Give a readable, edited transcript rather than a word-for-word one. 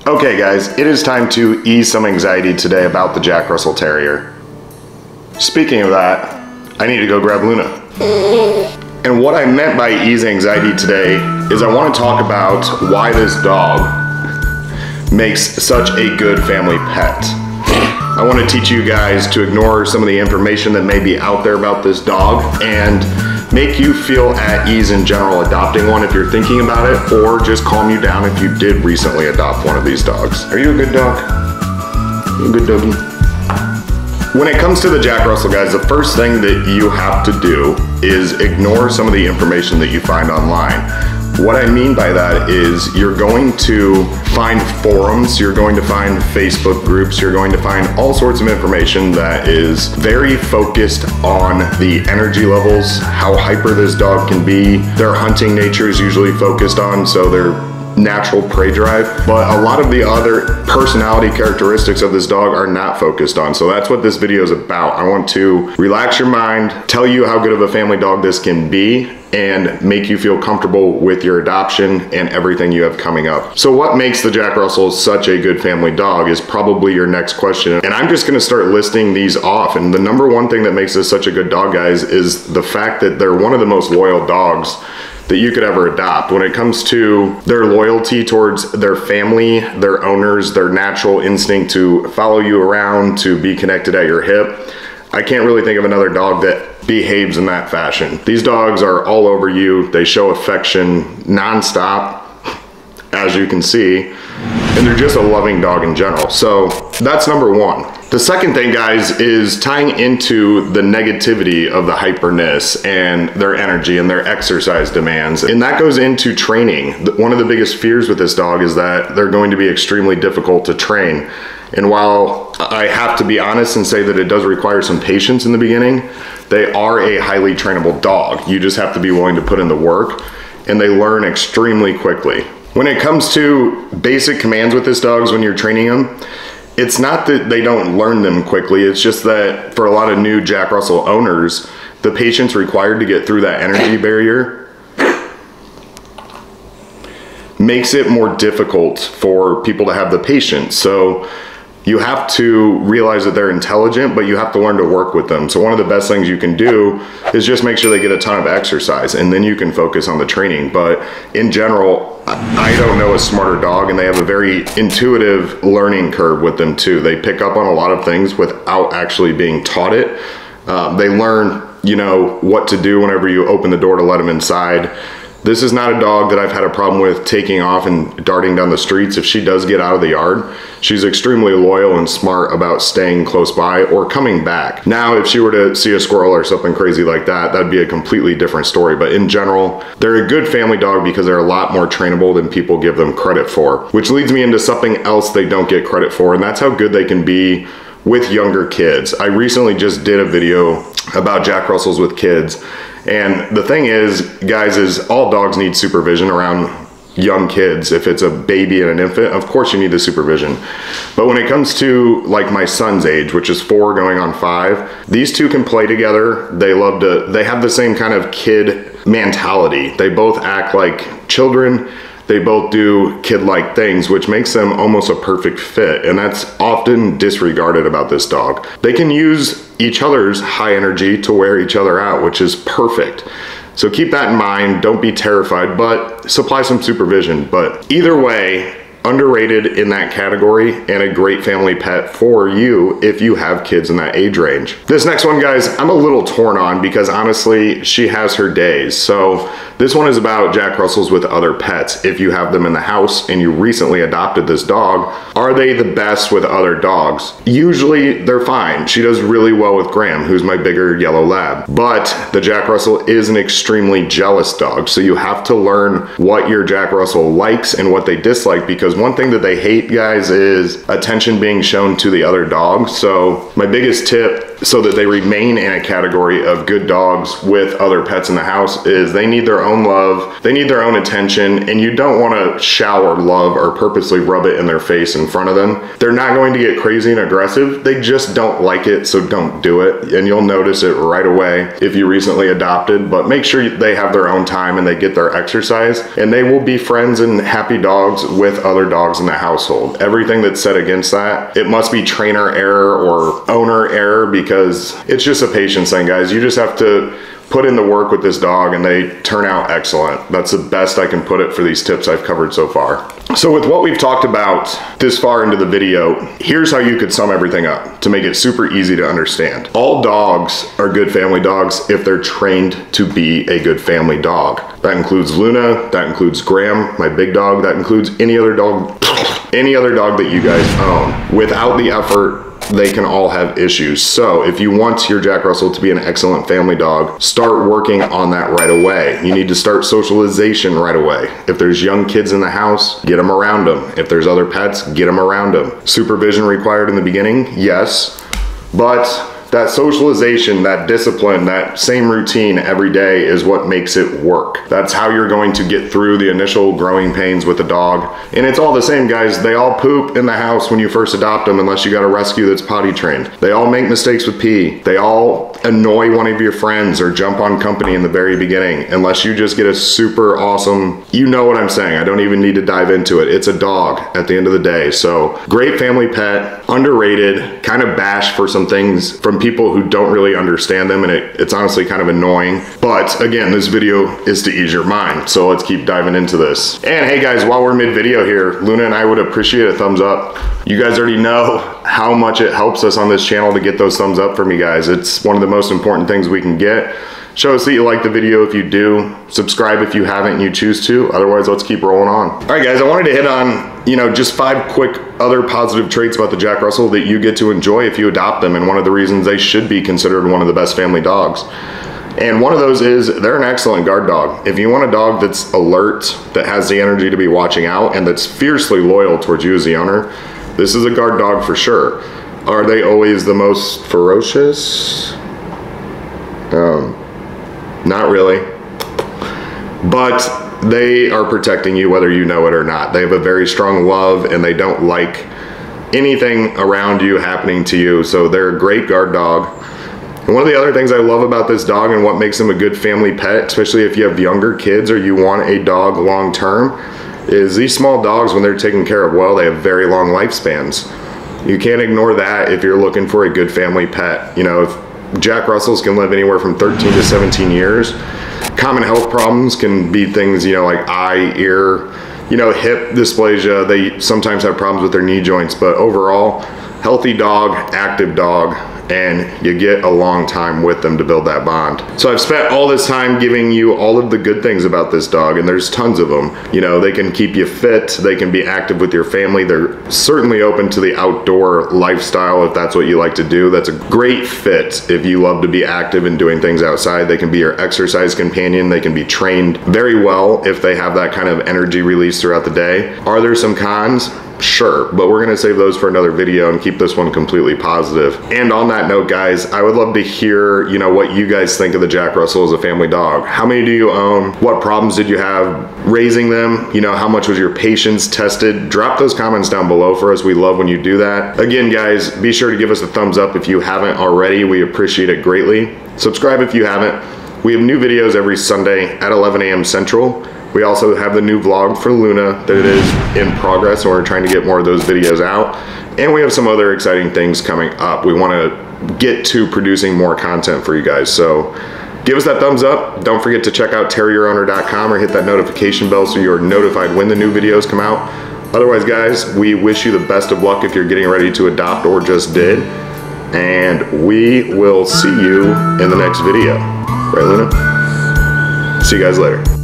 Okay guys, it is time to ease some anxiety today about the Jack Russell Terrier. Speaking of that, I need to go grab Luna. And what I meant by ease anxiety today is I want to talk about why this dog makes such a good family pet. I want to teach you guys to ignore some of the information that may be out there about this dog and make you feel at ease in general adopting one if you're thinking about it, or just calm you down if you did recently adopt one of these dogs. Are you a good dog? You a good doggy? When it comes to the Jack Russell, guys, the first thing that you have to do is ignore some of the information that you find online. What I mean by that is you're going to find forums, you're going to find Facebook groups, you're going to find all sorts of information that is very focused on the energy levels, how hyper this dog can be. Their hunting nature is usually focused on, so their natural prey drive, but a lot of the other personality characteristics of this dog are not focused on. So that's what this video is about. I want to relax your mind, tell you how good of a family dog this can be, and make you feel comfortable with your adoption and everything you have coming up. So what makes the Jack Russell such a good family dog is probably your next question. And I'm just gonna start listing these off. And the number one thing that makes this such a good dog, guys, is the fact that they're one of the most loyal dogs that you could ever adopt. When it comes to their loyalty towards their family, their owners, their natural instinct to follow you around, to be connected at your hip, I can't really think of another dog that behaves in that fashion. These dogs are all over you. They show affection nonstop, as you can see, and they're just a loving dog in general. So that's number one. The second thing, guys, is tying into the negativity of the hyperness and their energy and their exercise demands. And that goes into training. One of the biggest fears with this dog is that they're going to be extremely difficult to train. And while I have to be honest and say that it does require some patience in the beginning, they are a highly trainable dog. You just have to be willing to put in the work, and they learn extremely quickly. When it comes to basic commands with this dog, when you're training them, it's not that they don't learn them quickly, it's just that for a lot of new Jack Russell owners, the patience required to get through that energy barrier makes it more difficult for people to have the patience. So you have to realize that they're intelligent, but you have to learn to work with them. So one of the best things you can do is just make sure they get a ton of exercise, and then you can focus on the training. But in general, I don't know a smarter dog, and they have a very intuitive learning curve with them too. They pick up on a lot of things without actually being taught it. They learn, you know, what to do whenever you open the door to let them inside. This is not a dog that I've had a problem with taking off and darting down the streets. If she does get out of the yard, she's extremely loyal and smart about staying close by or coming back. Now, if she were to see a squirrel or something crazy like that, that'd be a completely different story. But in general, they're a good family dog because they're a lot more trainable than people give them credit for, which leads me into something else they don't get credit for, and that's how good they can be with younger kids. I recently just did a video about Jack Russells with kids. And the thing is, guys, is all dogs need supervision around young kids. If it's a baby and an infant, of course you need the supervision. But when it comes to like my son's age, which is 4 going on 5, these two can play together. They have the same kind of kid mentality. They both act like children. They both do kid-like things, which makes them almost a perfect fit. And that's often disregarded about this dog. They can use each other's high energy to wear each other out, which is perfect. So keep that in mind. Don't be terrified, but supply some supervision. But either way, underrated in that category and a great family pet for you if you have kids in that age range. This next one, guys, I'm a little torn on because honestly, she has her days. So this one is about Jack Russells with other pets. If you have them in the house and you recently adopted this dog, are they the best with other dogs? Usually they're fine. She does really well with Graham, who's my bigger yellow lab. But the Jack Russell is an extremely jealous dog. So you have to learn what your Jack Russell likes and what they dislike, because one thing that they hate, guys, is attention being shown to the other dog. So my biggest tip so that they remain in a category of good dogs with other pets in the house is they need their own love, they need their own attention, and you don't want to shower love or purposely rub it in their face in front of them. They're not going to get crazy and aggressive, they just don't like it, so don't do it. And you'll notice it right away if you recently adopted, but make sure they have their own time and they get their exercise, and they will be friends and happy dogs with other dogs in the household. Everything that's said against that, it must be trainer error or owner error, because it's just a patience thing, guys. You just have to put in the work with this dog and they turn out excellent. That's the best I can put it for these tips I've covered so far. So with what we've talked about this far into the video, here's how you could sum everything up to make it super easy to understand. All dogs are good family dogs if they're trained to be a good family dog. That includes Luna, that includes Graham, my big dog, that includes any other dog that you guys own. Without the effort, they can all have issues. So if you want your Jack Russell to be an excellent family dog, start working on that right away. You need to start socialization right away. If there's young kids in the house, get them around them. If there's other pets, get them around them. Supervision required in the beginning? Yes. But that socialization, that discipline, that same routine every day is what makes it work. That's how you're going to get through the initial growing pains with the dog. And it's all the same, guys. They all poop in the house when you first adopt them, unless you got a rescue that's potty trained. They all make mistakes with pee. They all annoy one of your friends or jump on company in the very beginning, unless you just get a super awesome, you know what I'm saying. I don't even need to dive into it. It's a dog at the end of the day. So great family pet, underrated, kind of bashed for some things from people who don't really understand them, and it's honestly kind of annoying. But again, this video is to ease your mind, so let's keep diving into this. And hey guys, while we're mid-video here, Luna and I would appreciate a thumbs up. You guys already know how much it helps us on this channel to get those thumbs up from you guys. It's one of the most important things we can get. Show us that you like the video if you do. Subscribe if you haven't and you choose to. Otherwise, let's keep rolling on. All right, guys, I wanted to hit on, just 5 quick other positive traits about the Jack Russell that you get to enjoy if you adopt them, and one of the reasons they should be considered one of the best family dogs. And one of those is they're an excellent guard dog. If you want a dog that's alert, that has the energy to be watching out, and that's fiercely loyal towards you as the owner, this is a guard dog for sure. Are they always the most ferocious? Not really, but they are protecting you whether you know it or not. They have a very strong love and they don't like anything around you happening to you, so they're a great guard dog. And one of the other things I love about this dog and what makes them a good family pet, especially if you have younger kids or you want a dog long term, is these small dogs, when they're taken care of well, they have very long lifespans. You can't ignore that if you're looking for a good family pet. If Jack Russells can live anywhere from 13 to 17 years. Common health problems can be things, like eye, ear, hip dysplasia. They sometimes have problems with their knee joints, but overall, healthy dog, active dog, and you get a long time with them to build that bond. So I've spent all this time giving you all of the good things about this dog, and there's tons of them. They can keep you fit, they can be active with your family, they're certainly open to the outdoor lifestyle if that's what you like to do. That's a great fit if you love to be active and doing things outside. They can be your exercise companion, they can be trained very well if they have that kind of energy release throughout the day. Are there some cons? Sure, but we're gonna save those for another video and keep this one completely positive. And on that note, guys, I would love to hear, what you guys think of the Jack Russell as a family dog. How many do you own? What problems did you have raising them? How much was your patience tested? Drop those comments down below for us. We love when you do that. Again, guys, be sure to give us a thumbs up if you haven't already. We appreciate it greatly. Subscribe if you haven't. We have new videos every Sunday at 11 a.m. Central. We also have the new vlog for Luna that is in progress, and we're trying to get more of those videos out. And we have some other exciting things coming up. We want to get to producing more content for you guys. So give us that thumbs up. Don't forget to check out terrierowner.com or hit that notification bell so you're notified when the new videos come out. Otherwise, guys, we wish you the best of luck if you're getting ready to adopt or just did. And we will see you in the next video. Right, Luna? See you guys later.